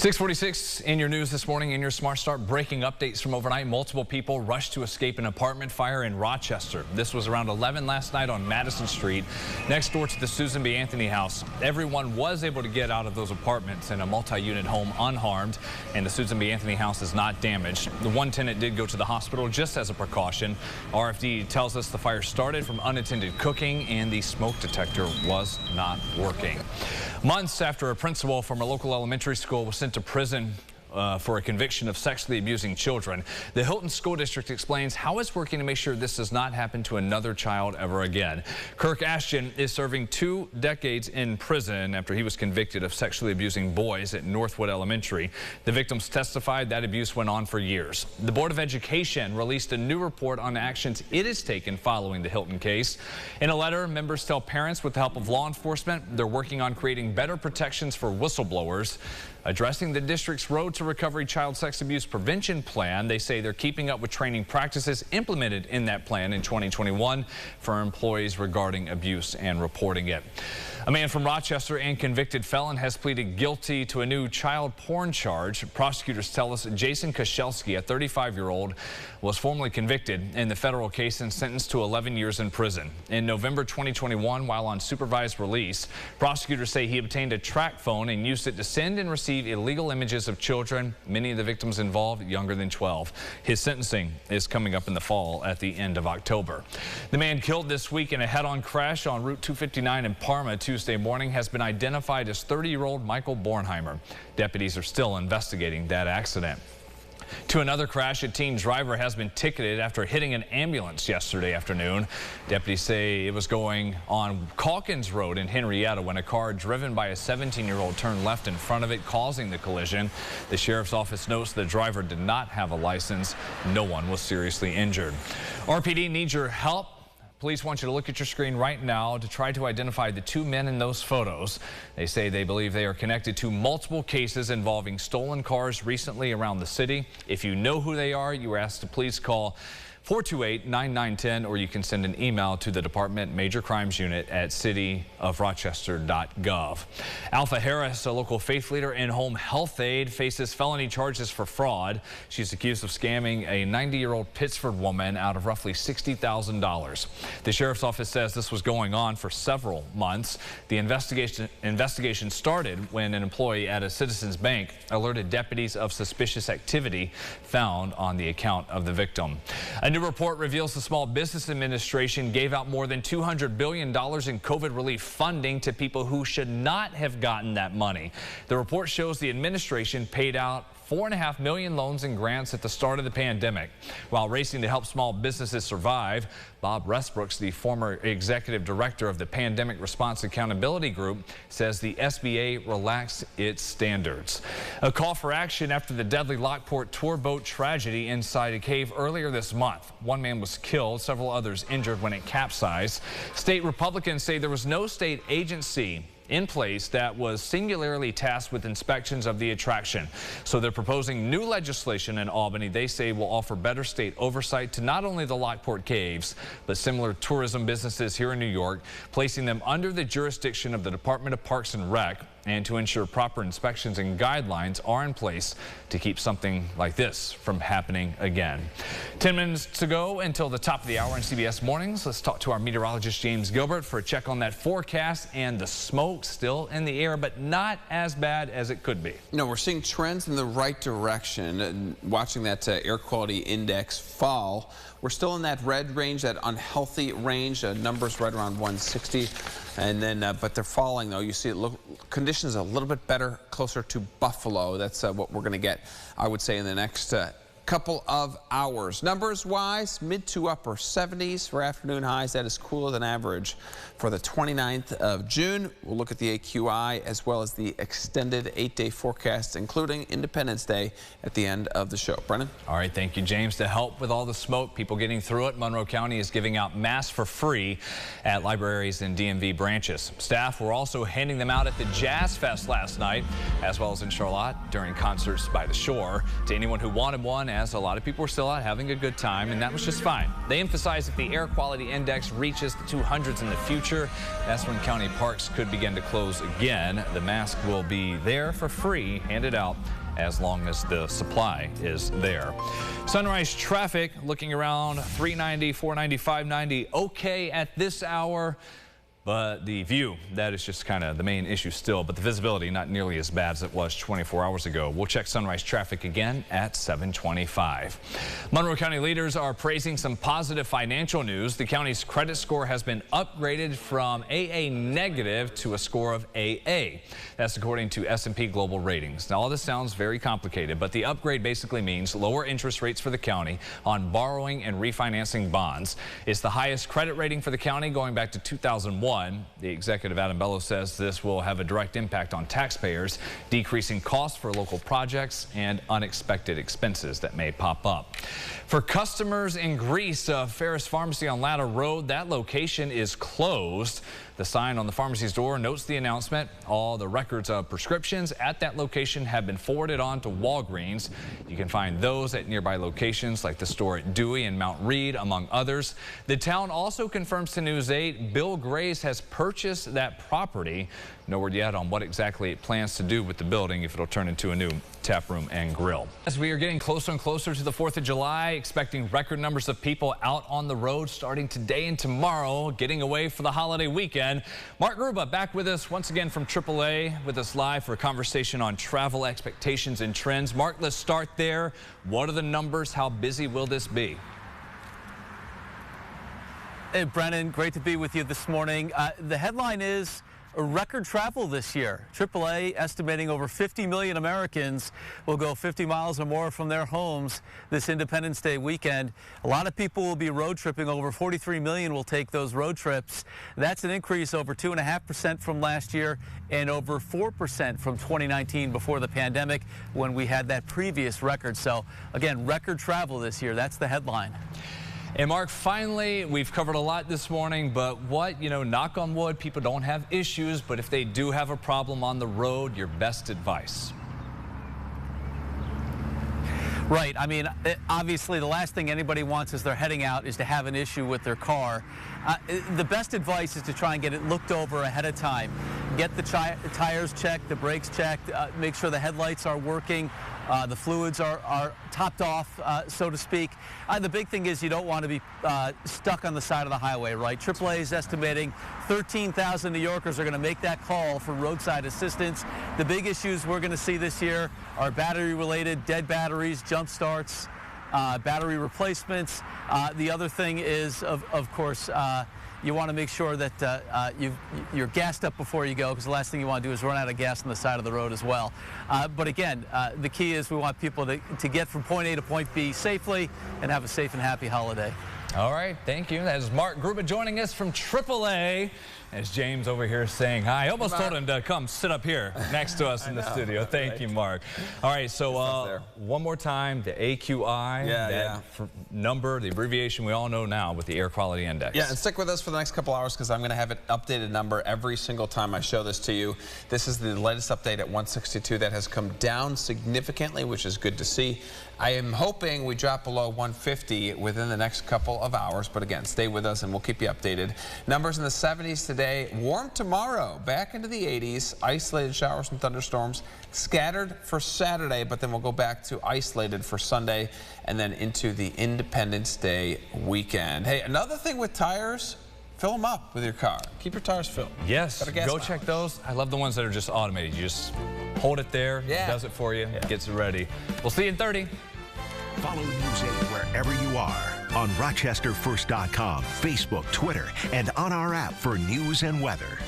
6:46 in your news this morning. In your Smart Start, breaking updates from overnight. Multiple people rushed to escape an apartment fire in Rochester. This was around 11 last night on Madison Street, next door to the Susan B. Anthony house. Everyone was able to get out of those apartments in a multi-unit home unharmed, and the Susan B. Anthony house is not damaged. The one tenant did go to the hospital just as a precaution. RFD tells us the fire started from unattended cooking and the smoke detector was not working. Months after a principal from a local elementary school was sent to prison for a conviction of sexually abusing children, the Hilton School District explains how it's working to make sure this does not happen to another child ever again. Kirk Ashton is serving 2 decades in prison after he was convicted of sexually abusing boys at Northwood Elementary. The victims testified that abuse went on for years. The Board of Education released a new report on actions it has taken following the Hilton case. In a letter, members tell parents with the help of law enforcement they're working on creating better protections for whistleblowers. Addressing the district's Road to Recovery Child Sex Abuse Prevention Plan, they say they're keeping up with training practices implemented in that plan in 2021 for employees regarding abuse and reporting it. A man from Rochester and convicted felon has pleaded guilty to a new child porn charge. Prosecutors tell us Jason Koshelski, a 35-year-old, was formally convicted in the federal case and sentenced to 11 years in prison. In November 2021, while on supervised release, prosecutors say he obtained a track phone and used it to send and receive illegal images of children, many of the victims involved younger than 12. His sentencing is coming up in the fall at the end of October. The man killed this week in a head-on crash on Route 259 in Parma Tuesday morning has been identified as 30-year-old Michael Bornheimer. Deputies are still investigating that accident. To another crash, a teen driver has been ticketed after hitting an ambulance yesterday afternoon. Deputies say it was going on Calkins Road in Henrietta when a car driven by a 17-year-old turned left in front of it, causing the collision. The sheriff's office notes the driver did not have a license. No one was seriously injured. RPD needs your help. Police want you to look at your screen right now to try to identify the 2 men in those photos. They say they believe they are connected to multiple cases involving stolen cars recently around the city. If you know who they are, you are asked to please call 428-9910, or you can send an email to the Department Major Crimes Unit at cityofrochester.gov. Alpha Harris, a local faith leader and home health aide, faces felony charges for fraud. She's accused of scamming a 90-year-old Pittsford woman out of roughly $60,000. The sheriff's office says this was going on for several months. The investigation started when an employee at a Citizens Bank alerted deputies of suspicious activity found on the account of the victim. A new report reveals the Small Business Administration gave out more than $200 billion in COVID relief funding to people who should not have gotten that money. The report shows the administration paid out 4.5 million loans and grants at the start of the pandemic. While racing to help small businesses survive, Bob Restbrooks, the former executive director of the Pandemic Response Accountability Group, says the SBA relaxed its standards. A call for action after the deadly Lockport tour boat tragedy inside a cave earlier this month. One man was killed, several others injured when it capsized. State Republicans say there was no state agency in place that was singularly tasked with inspections of the attraction. So they're proposing new legislation in Albany they say will offer better state oversight to not only the Lockport Caves, but similar tourism businesses here in New York, placing them under the jurisdiction of the Department of Parks and Rec, and to ensure proper inspections and guidelines are in place to keep something like this from happening again. 10 minutes to go until the top of the hour in CBS Mornings. Let's talk to our meteorologist James Gilbert for a check on that forecast, and the smoke still in the air, but not as bad as it could be. No, we're seeing trends in the right direction. Watching that air quality index fall. We're still in that red range, that unhealthy range, numbers right around 160. And then, but they're falling though. You see conditions a little bit better closer to Buffalo. That's what we're going to get, I would say, in the next couple of hours. Numbers wise, mid to upper 70s for afternoon highs. That is cooler than average for the 29th of June. We'll look at the AQI as well as the extended 8-day forecast, including Independence Day at the end of the show. Brennan? All right, thank you, James. To help with all the smoke, people getting through it, Monroe County is giving out masks for free at libraries and DMV branches. Staff were also handing them out at the Jazz Fest last night, as well as in Charlotte during concerts by the shore. To anyone who wanted one as a lot of people were still out having a good time, and that was just fine. They emphasized if the air quality index reaches the 200s in the future, that's when county parks could begin to close again. The mask will be there for free, handed out as long as the supply is there. Sunrise traffic looking around 390, 490, 590. Okay at this hour. But the view, that is just kind of the main issue still, but the visibility not nearly as bad as it was 24 hours ago. We'll check sunrise traffic again at 7:25. Monroe County leaders are praising some positive financial news. The county's credit score has been upgraded from AA negative to a score of AA. That's according to S&P Global Ratings. Now, all this sounds very complicated, but the upgrade basically means lower interest rates for the county on borrowing and refinancing bonds. It's the highest credit rating for the county going back to 2001. The executive Adam Bello says this will have a direct impact on taxpayers, decreasing costs for local projects and unexpected expenses that may pop up. For customers in Greece, Ferris Pharmacy on Latta Road, that location is closed. The sign on the pharmacy's door notes the announcement. All the records of prescriptions at that location have been forwarded on to Walgreens. You can find those at nearby locations like the store at Dewey and Mount Reed, among others. The town also confirms to News 8 Bill Grace has purchased that property. No word yet on what exactly it plans to do with the building, if it'll turn into a new tap room and grill. As we are getting closer and closer to the 4th of July, expecting record numbers of people out on the road starting today and tomorrow, getting away for the holiday weekend. Mark Gruba back with us once again from AAA, with us live for a conversation on travel expectations and trends. Mark, let's start there. What are the numbers? How busy will this be? Hey, Brennan, great to be with you this morning. The headline is record travel this year. AAA estimating over 50 million Americans will go 50 miles or more from their homes this Independence Day weekend. A lot of people will be road tripping. Over 43 million will take those road trips. That's an increase over 2.5% from last year and over 4% from 2019 before the pandemic, when we had that previous record. So again, record travel this year. That's the headline. And Mark, finally, we've covered a lot this morning, but knock on wood, people don't have issues, but if they do have a problem on the road, your best advice? Right. I mean, obviously, the last thing anybody wants as they're heading out is to have an issue with their car. The best advice is to try and get it looked over ahead of time. Get the tires checked, the brakes checked, make sure the headlights are working, the fluids are topped off, so to speak. The big thing is you don't want to be stuck on the side of the highway, right? AAA is estimating 13,000 New Yorkers are going to make that call for roadside assistance. The big issues we're going to see this year are battery-related, dead batteries, jump starts, battery replacements. The other thing is, of course, you want to make sure that you're gassed up before you go, because the last thing you want to do is run out of gas on the side of the road as well. But again, the key is we want people to get from point A to point B safely and have a safe and happy holiday. All right, thank you. That is Mark Gruba joining us from AAA. As James over here saying hi. I almost told him to come sit up here next to us in the studio. Thank you, Mark. All right, so one more time, the AQI, number, the abbreviation we all know now with the air quality index. Yeah, and stick with us for the next couple hours, because I'm going to have an updated number every single time I show this to you. This is the latest update at 162. That has come down significantly, which is good to see. I am hoping we drop below 150 within the next couple of hours, but again, stay with us and we'll keep you updated. Numbers in the 70s today, warm tomorrow, back into the 80s, isolated showers and thunderstorms, scattered for Saturday, but then we'll go back to isolated for Sunday and then into the Independence Day weekend. Hey, another thing with tires, fill them up with your car. Keep your tires filled. Yes, go check those. I love the ones that are just automated. You just hold it there, it does it for you, gets it ready. We'll see you in 30. Follow News 8 wherever you are on RochesterFirst.com, Facebook, Twitter, and on our app for news and weather.